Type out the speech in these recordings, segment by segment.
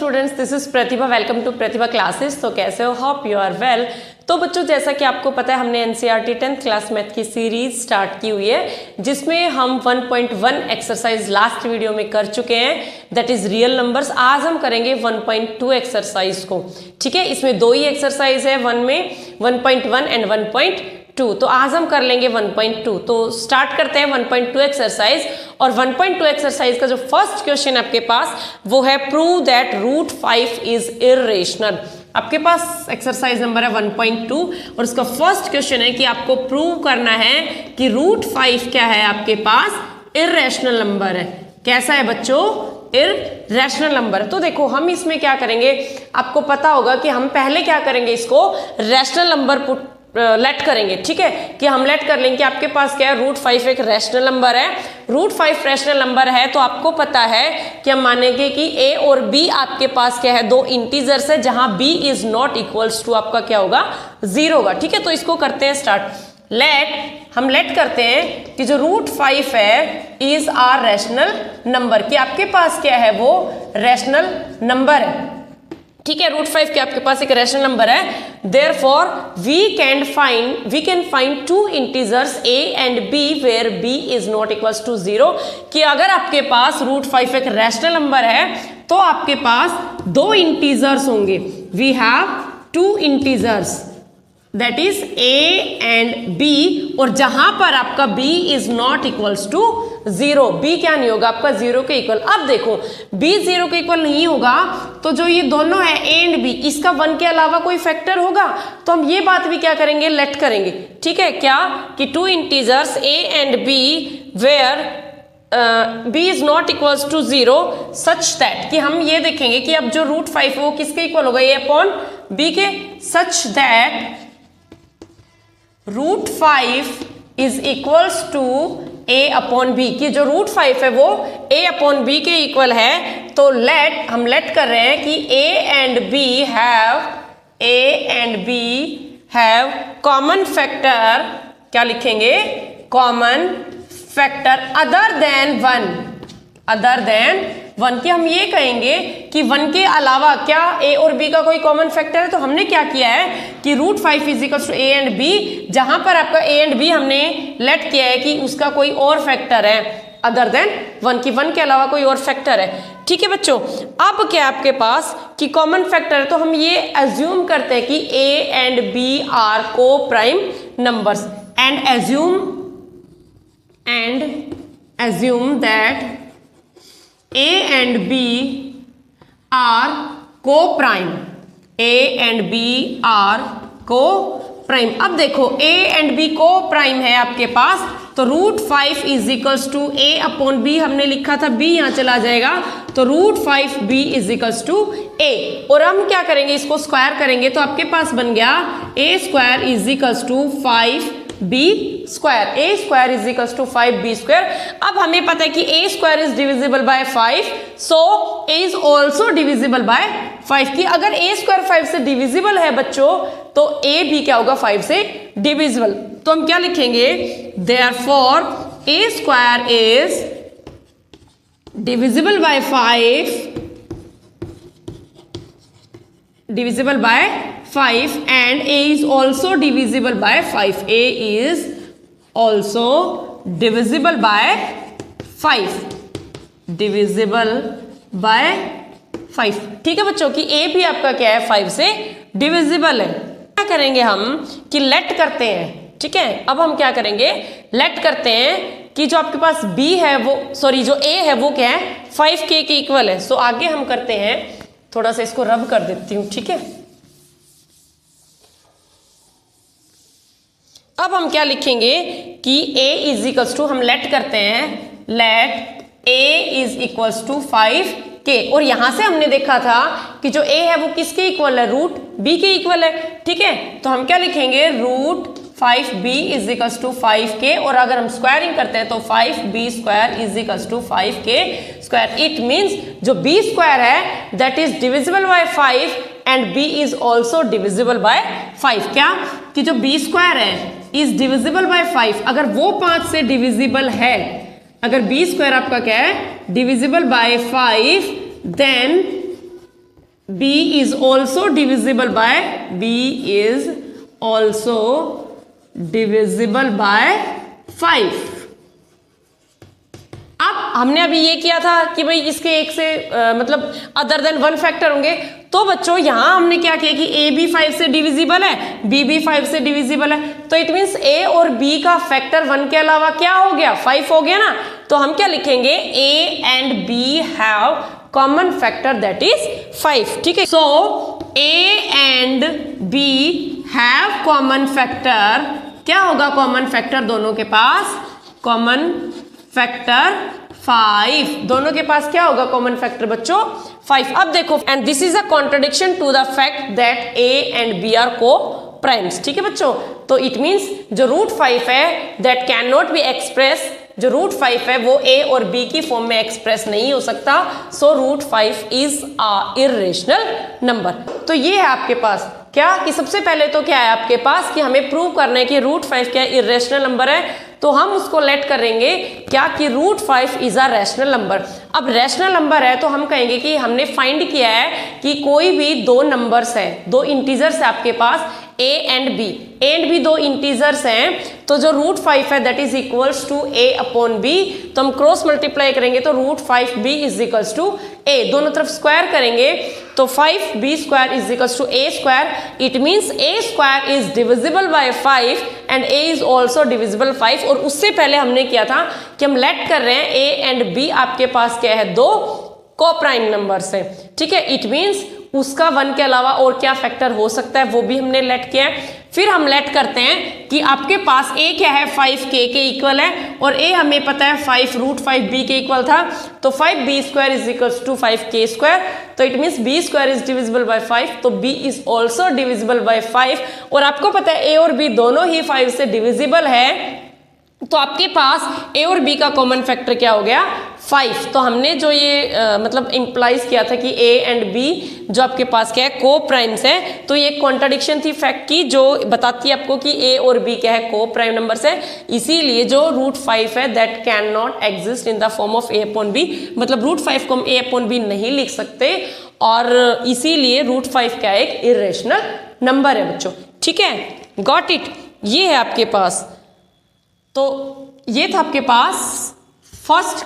Students, this is Pratibha. Welcome to Pratibha classes. तो कैसे हो? Hope you are well. तो बच्चों, जैसा कि आपको पता है, हमने एनसीईआरटी 10th क्लास मैथ की सीरीज स्टार्ट की हुई है, जिसमें हम 1.1 एक्सरसाइज लास्ट वीडियो में कर चुके हैं, दैट इज रियल नंबर्स। आज हम करेंगे 1.2 एक्सरसाइज को। ठीक है, इसमें दो ही एक्सरसाइज है, वन में 1.1 एंड 1.2। तो आज हम कर लेंगे 1.2। तो स्टार्ट करते हैं 1.2 एक्सरसाइज। और 1.2 एक्सरसाइज का जो फर्स्ट क्वेश्चन आपके पास वो है प्रूव दैट √5 इज इर्रेशनल। आपके पास एक्सरसाइज नंबर है 1.2 और उसका फर्स्ट क्वेश्चन है कि आपको प्रूव करना है कि √5 क्या है, आपके पास इर्रेशनल नंबर है। कैसा है बच्चों? Irrational number. तो देखो, हम इसमें क्या करेंगे, आपको पता होगा कि हम पहले क्या करेंगे, इसको रैशनल नंबर लेट करेंगे। ठीक है, कि हम लेट कर लेंगे कि आपके पास क्या है, √5 एक रैशनल नंबर है। √5 रैशनल नंबर है तो आपको पता है कि हम मानेंगे कि a और b आपके पास क्या है, दो इंटीजर्स है, जहां b is not equals to आपका क्या होगा, 0 होगा। ठीक है, तो इसको करते हैं स्टार्ट। हम लेट करते हैं कि जो √5 है इज आर रैशनल नंबर, कि आपके पास क्या है, वो रैशनल नंबर है। ठीक है, √5 के आपके पास एक रैशनल नंबर है। Therefore, we can find two integers a and b where b is not equals to 0। कि अगर आपके पास √5 एक रैशनल नंबर है तो आपके पास दो इंटीजर्स होंगे। We have two integers, that is a and b, और जहां पर आपका b is not equals to 0, b क्या नहीं होगा आपका 0 के इक्वल। अब देखो, b 0 के इक्वल नहीं होगा तो जो ये दोनों है a एंड b, इसका 1 के अलावा कोई फैक्टर होगा, तो हम ये बात भी क्या करेंगे, लेट करेंगे। ठीक है, क्या कि two integers a and b where b is not equals to 0 such that, कि हम ये देखेंगे कि अब जो √5 वो किसके इक्वल होगा, a अपॉन b के, such that √5 is equals to a upon b, कि जो √5 है वो a अपॉन b के इक्वल है। तो हम लेट कर रहे हैं कि a and b have common factor, क्या लिखेंगे, कॉमन फैक्टर अदर देन 1, कि हम ये कहेंगे कि 1 के अलावा क्या a और b का कोई कॉमन फैक्टर है। तो हमने क्या किया है कि √5 is equal to a and b, जहां पर आपका a एंड b हमने लेट किया है कि उसका कोई और फैक्टर है अदर देन 1, की 1 के अलावा कोई और फैक्टर है। ठीक है बच्चों, अब क्या आपके पास कि कॉमन फैक्टर है, तो हम ये एज्यूम करते हैं कि a एंड b आर को prime numbers and assume that a and b are co-prime, a and b are co-prime। अब देखो, a and b co-prime है आपके पास, तो √5 is equals to a upon b हमने लिखा था, b यहाँ चला जाएगा, तो √5b is equals to a। और हम क्या करेंगे, इसको स्क्वायर करेंगे, तो आपके पास बन गया a² is equals to 5b², a² is equals to 5b²। अब हमें पता है कि a² is divisible by 5, so a is also divisible by 5, की अगर a² 5 से डिविजिबल है बच्चों, तो a भी क्या होगा, 5 से डिविजिबल। तो हम क्या लिखेंगे, therefore a² is divisible by 5, divisible by 5 and a is also divisible by 5, a is also divisible by 5, divisible by 5। ठीक है बच्चों, कि a भी आपका क्या है, 5 से डिविजिबल है। क्या करेंगे हम कि लेट करते हैं। ठीक है, अब हम क्या करेंगे, लेट करते हैं कि जो आपके पास b है वो, सॉरी जो a है वो क्या है, 5k के इक्वल है। सो आगे हम करते हैं, थोड़ा सा इसको रब कर देती हूं। ठीक है, अब हम क्या लिखेंगे कि a इज इक्वल्स टू, हम लेट करते हैं, let a is equals to 5k, और यहां से हमने देखा था कि जो a है वो किसके इक्वल है, √b के इक्वल है। ठीक है, तो हम क्या लिखेंगे, √5b is equals to 5k, और अगर हम स्क्वायरिंग करते हैं तो 5b² is equals to 5k²। It means जो b² है that is divisible by 5 and b is also divisible by 5। क्या कि जो b² है इज डिविजिबल बाय 5, अगर वो 5 से डिविजिबल है, अगर b² आपका क्या है, divisible by 5, then b is also divisible by b is also divisible by 5। अब हमने अभी ये किया था कि भाई इसके एक से मतलब अदर देन 1 फैक्टर होंगे, तो बच्चों यहां हमने क्या किया कि a भी 5 से डिविजिबल है, b भी 5 से डिविजिबल है, तो इट मीन्स a और b का फैक्टर 1 के अलावा क्या हो गया, 5 हो गया ना। तो हम क्या लिखेंगे, a and b have common factor that is 5। ठीक है, सो a and b have common factor, क्या होगा कॉमन फैक्टर दोनों के पास, कॉमन फैक्टर 5, दोनों के पास क्या होगा कॉमन फैक्टर बच्चों 5। अब देखो, and this is a contradiction to the fact that a and b are coprimes. ठीक है बच्चों, तो इट मीन्स जो रूट 5 है that can not be express, जो रूट 5 है वो a और b की फॉर्म में एक्सप्रेस नहीं हो सकता, so root 5 is a irrational number. तो ये है आपके पास क्या कि सबसे पहले तो क्या है आपके पास कि हमें प्रूव करना है कि रूट 5 क्या इर्रेशनल नंबर है, तो हम उसको लेट करेंगे क्या कि root 5 is a rational number. अब रैशनल नंबर है तो हम कहेंगे कि हमने फाइंड किया है कि कोई भी दो नंबर्स है, दो इंटीजर्स है आपके पास a एंड b दो इंटीजर्स हैं, तो जो रूट 5 है that is equals to a upon b, तो हम क्रॉस मल्टीप्लाई करेंगे तो root 5b is equals to a, दोनों तरफ स्क्वायर करेंगे तो 5b square is equals to a square, it means a square is divisible by 5 and a is also divisible 5। और उससे पहले हमने किया था कि हम लेट कर रहे हैं a एंड b आपके पास क्या है, दो कोप्राइम नंबर्स है। ठीक है, इट मीन्स उसका 1 के अलावा और क्या फैक्टर हो सकता है वो भी हमने लेट किया है। फिर हम लेट करते हैं कि आपके पास a क्या है 5k के इक्वल है, और a हमें पता है 5 रूट 5b के इक्वल था, तो 5b square is equals to 5k square, तो it means b square is divisible by 5, तो b is also divisible by 5। और आपको पता है a और b दोनों ही 5 से डिविजिबल है, तो आपके पास a और b का कॉमन फैक्टर क्या हो गया 5। तो हमने जो ये मतलब इंप्लाइज किया था कि a एंड b जो आपके पास क्या है को प्राइम्स है, तो ये कॉन्ट्रडिक्शन थी फैक्ट की जो बताती है आपको कि a और b क्या है को प्राइम नंबर्स है, इसीलिए जो रूट 5 है that can not exist in the form of a upon b, मतलब रूट 5 को हम a अपॉन b नहीं लिख सकते, और इसीलिए रूट 5 क्या है एक इर्रेशनल नंबर है बच्चों। ठीक है, गॉट इट, ये है आपके पास। तो ये था आपके पास फर्स्ट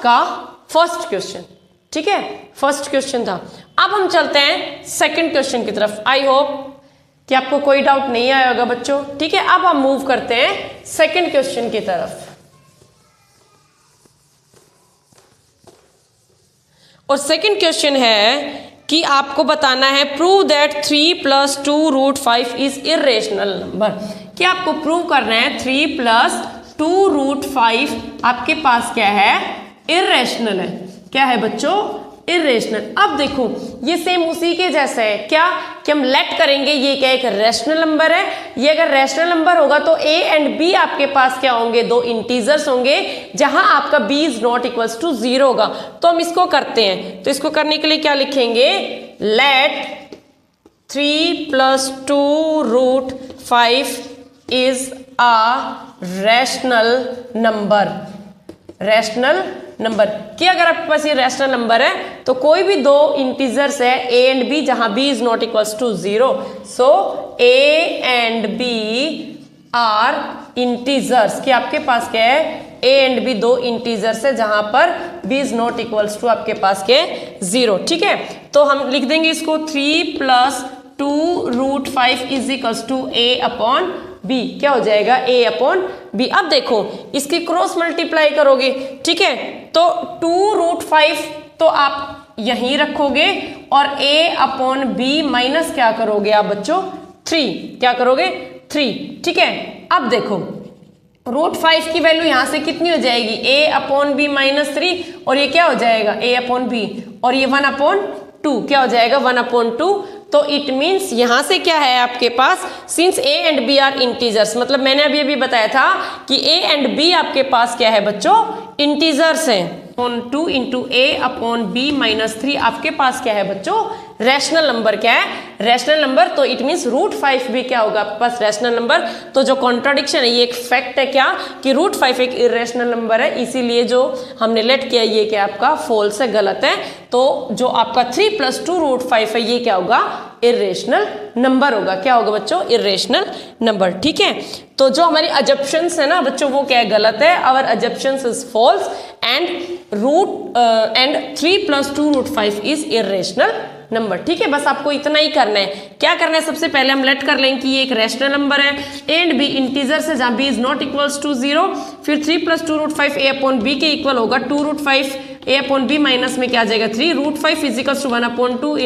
क्वेश्चन। ठीक है, फर्स्ट क्वेश्चन था। अब हम चलते हैं सेकंड क्वेश्चन की तरफ। आई होप कि आपको कोई डाउट नहीं आया होगा बच्चों। ठीक है, अब हम मूव करते हैं सेकंड क्वेश्चन की तरफ। और सेकंड क्वेश्चन है कि आपको बताना है prove that 3 + 2 root 5 is irrational number. क्या आपको प्रूव करना है 3 + 2 रूट 5 आपके पास क्या है इर्रेशनल है। क्या है बच्चों इर्रेशनल। अब देखो ये सेम उसी के जैसा है, क्या कि हम लेट करेंगे ये क्या एक रैशनल नंबर है, ये अगर रैशनल नंबर होगा तो a एंड b आपके पास क्या होंगे दो इंटीजर्स होंगे, जहां आपका b is not equals to 0 होगा। तो हम इसको करते हैं, तो इसको करने के लिए क्या लिखेंगे, let 3 + 2 root 5 is a rational number. Rational number कि अगर आपके पास ये रैशनल नंबर है तो कोई भी दो इंटीजर्स है a एंड b जहां b is not equals to 0, so a and b are integers. कि आपके पास क्या है a एंड b दो इंटीजर्स है जहां पर b is not equals to आपके पास क्या 0। ठीक है, तो हम लिख देंगे इसको 3 + 2 root 5 is equals to a upon b। क्या हो जाएगा a अपॉन b। अब देखो इसकी क्रॉस मल्टीप्लाई करोगे, ठीक है, तो 2 रूट 5 तो आप यहीं रखोगे और a अपॉन b माइनस क्या करोगे आप बच्चों 3। क्या करोगे 3। ठीक है, अब देखो रूट 5 की वैल्यू यहां से कितनी हो जाएगी a अपॉन b -3, और ये क्या हो जाएगा a अपॉन b, और ये 1/2 क्या हो जाएगा 1/2। तो इट मीन्स यहां से क्या है आपके पास, since a and b are integers, मतलब मैंने अभी बताया था कि a एंड b आपके पास क्या है बच्चों इंटीजर्स हैं। 2 इंटू ए अपॉन बी माइनस 3 आपके पास क्या है बच्चों, रैशनल नंबर क्या है, रैशनल नंबर। तो इट मीन्स √5 भी क्या होगा आपके पास, रैशनल नंबर। तो जो कॉन्ट्राडिक्शन है ये एक फैक्ट है क्या, कि √5 एक इरेशनल नंबर है, इसीलिए जो हमने लेट किया ये क्या आपका फॉल्स है, गलत है। तो जो आपका 3 + 2 √5 है ये क्या होगा, इरेशनल नंबर होगा। क्या होगा बच्चों, इरेशनल नंबर। ठीक है, तो जो हमारी अजप्शंस है ना बच्चों वो क्या है, गलत है। Our assumptions is false and 3 + 2 √5 is irrational number. ठीक है, बस आपको इतना ही करना है। क्या करना है, सबसे पहले हम लेट कर लेंगे कि ये एक रैशनल नंबर है, एंड बी इंटीजर से जहां b is not equals to 0, फिर 3 + 2 √5 ए अपॉन बी के इक्वल होगा 2 √5 ए अपॉन बी माइनस में क्या आ जाएगा 3 √5 is equals to 1/2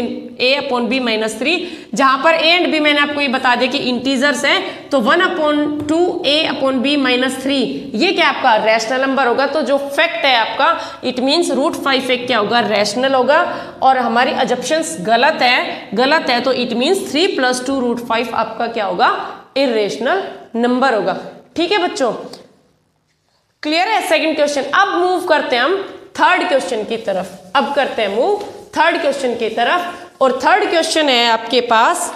a upon b minus 3। जहां पर ए एंड बी मैंने आपको ये बता दिया कि इंटीजर्स हैं, तो 1/2 ए अपॉन बी माइनस 3 ये क्या आपका रैशनल नंबर होगा। तो जो फैक्ट है आपका, इट मीन्स √5 एक क्या होगा, रैशनल होगा। और हमारी अजप्शंस गलत है, तो इट मीन्स 3 + 2 √5 आपका क्या होगा, इरेशनल नंबर होगा। ठीक है बच्चों, क्लियर है सेकंड क्वेश्चन। अब मूव करते हैं हम थर्ड क्वेश्चन की तरफ। अब करते हैं मूव थर्ड क्वेश्चन की तरफ, और थर्ड क्वेश्चन है आपके पास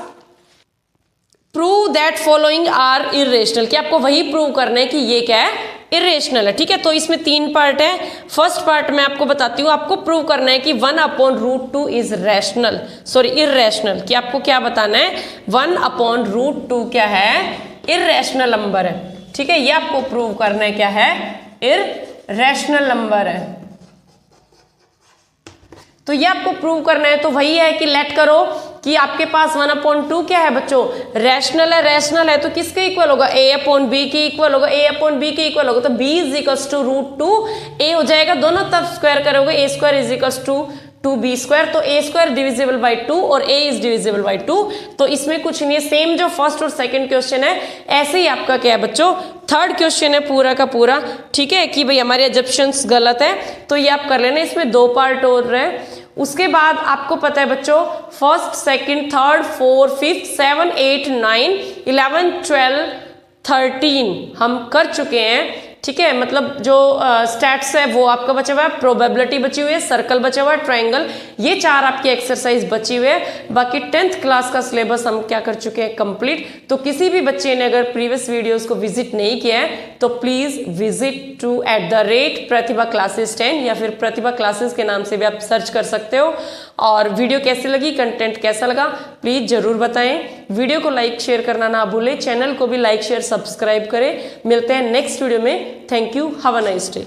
prove that following are irrational, कि आपको वही प्रूव करना है कि ये क्या है, इरेशनल है। ठीक है, तो इसमें 3 पार्ट है। फर्स्ट पार्ट मैं आपको बताती हूँ, आपको प्रूव करना है कि 1/√2 इज रैशनल, सॉरी इरेशनल। कि आपको क्या बताना है, 1/√2 क्या है, इरेशनल नंबर है। ठीक है, ये आपको प्रूव करना है क्या है, इरेशनल नंबर है। तो ये आपको प्रूव करना है, तो वही है कि लेट करो कि आपके पास 1/2 क्या है बच्चों, रैशनल है। रैशनल है तो किसके इक्वल होगा, a अपॉन बी के इक्वल होगा, a अपॉन बी के इक्वल होगा। तो b इज टू √2 a हो जाएगा, दोनों तरफ स्क्वायर करोगे, a² इज टू 2b²। तो a² डिविजिबल बाई 2 और a इज डिविजिबल बाई 2। तो इसमें कुछ नहीं है, सेम जो फर्स्ट और सेकंड क्वेश्चन है ऐसे ही आपका क्या है बच्चों, थर्ड क्वेश्चन है पूरा का पूरा। ठीक है, कि भाई हमारे अजप्शंस गलत है, तो ये आप कर लेना। इसमें 2 पार्ट हो रहे हैं। उसके बाद आपको पता है बच्चों, फर्स्ट सेकंड थर्ड 4 5 7 8 9 11 12 13 हम कर चुके हैं। ठीक है, मतलब जो स्टैट्स है वो आपका बचा हुआ है, प्रोबेबिलिटी बची हुई है, सर्कल बचा हुआ है, ट्रायंगल, ये 4 आपकी एक्सरसाइज बची हुई है। बाकी 10th क्लास का सिलेबस हम क्या कर चुके हैं, कंप्लीट। तो किसी भी बच्चे ने अगर प्रीवियस वीडियोस को विजिट नहीं किया है तो please visit to @Pratibha classes 10 या फिर प्रतिभा क्लासेस के नाम से भी आप सर्च कर सकते हो। और वीडियो कैसी लगी, कंटेंट कैसा लगा, प्लीज जरूर बताएं। वीडियो को लाइक शेयर करना ना भूलें, चैनल को भी लाइक शेयर सब्सक्राइब करें। मिलते हैं नेक्स्ट वीडियो में। Thank you, have a nice day.